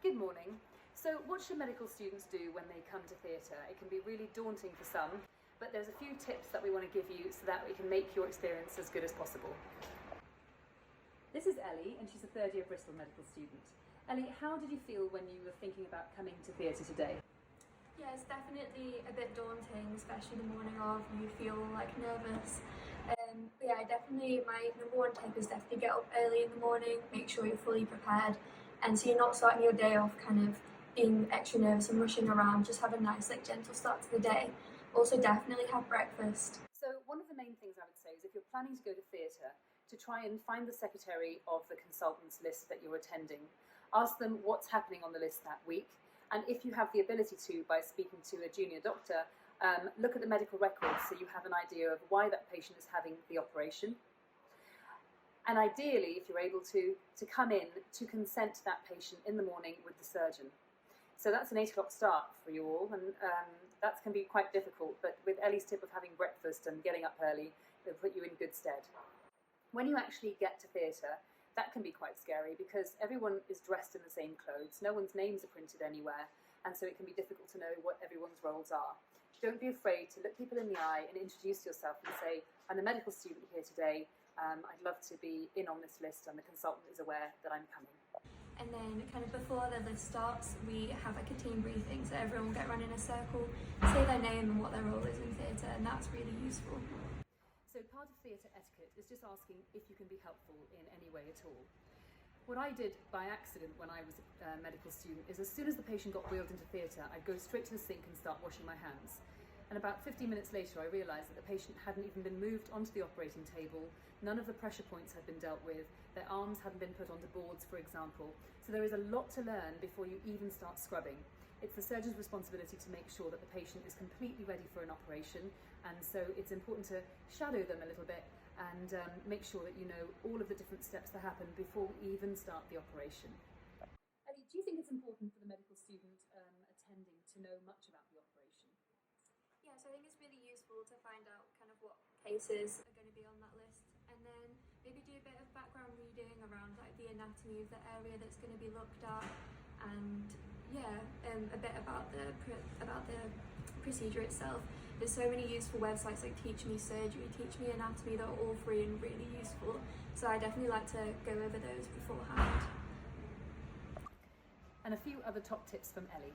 Good morning. So what should medical students do when they come to theatre? It can be really daunting for some, but there's a few tips that we want to give you so that we can make your experience as good as possible. This is Ellie, and she's a third year Bristol medical student. Ellie, how did you feel when you were thinking about coming to theatre today? Yeah, it's definitely a bit daunting, especially the morning of. You feel like nervous. But yeah, my number one tip is definitely get up early in the morning, make sure you're fully prepared, and so you're not starting your day off kind of being extra nervous and rushing around. Just have a nice, gentle start to the day. Also, definitely have breakfast. So one of the main things I would say is if you're planning to go to theatre, to try and find the secretary of the consultants list that you're attending. Ask them what's happening on the list that week, and if you have the ability to, by speaking to a junior doctor, look at the medical records so you have an idea of why that patient is having the operation. And ideally, if you're able to come in to consent to that patient in the morning with the surgeon. So that's an 8 o'clock start for you all, and that can be quite difficult, but with Ellie's tip of having breakfast and getting up early, it'll put you in good stead. When you actually get to theatre, that can be quite scary because everyone is dressed in the same clothes, no one's names are printed anywhere, and so it can be difficult to know what everyone's roles are. Don't be afraid to look people in the eye and introduce yourself and say, I'm a medical student here today, I'd love to be in on this list and the consultant is aware that I'm coming. And then kind of before the list starts, we have a team briefing, so everyone will get run in a circle, say their name and what their role is in theatre, and that's really useful. So part of theatre etiquette is just asking if you can be helpful in any way at all. What I did by accident when I was a medical student is as soon as the patient got wheeled into theatre, I'd go straight to the sink and start washing my hands. And about 15 minutes later, I realised that the patient hadn't even been moved onto the operating table, none of the pressure points had been dealt with, their arms hadn't been put onto boards, for example. So there is a lot to learn before you even start scrubbing. It's the surgeon's responsibility to make sure that the patient is completely ready for an operation, and so it's important to shadow them a little bit and make sure that you know all of the different steps that happen before we even start the operation. Ellie, do you think it's important for the medical student attending to know much about the operation? Yeah, so I think it's really useful to find out kind of what cases are going to be on that list, and then maybe do a bit of background reading around the anatomy of the area that's going to be looked at, and a bit about the procedure itself. There's so many useful websites like Teach Me Surgery, Teach Me Anatomy that are all free and really useful, so I definitely like to go over those beforehand. And a few other top tips from Ellie.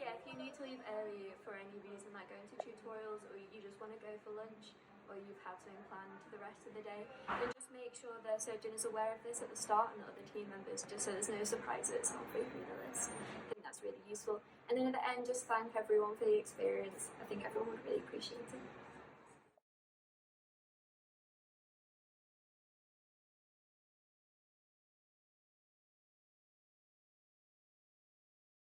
Yeah, if you need to leave early for any reason, like going to tutorials, or you just want to go for lunch, or you've had something planned for the rest of the day, then just make sure the surgeon is aware of this at the start and the other team members, just so there's no surprises halfway through the list. I think that's really useful. And then at the end, just thank everyone for the experience. I think everyone would really appreciate it.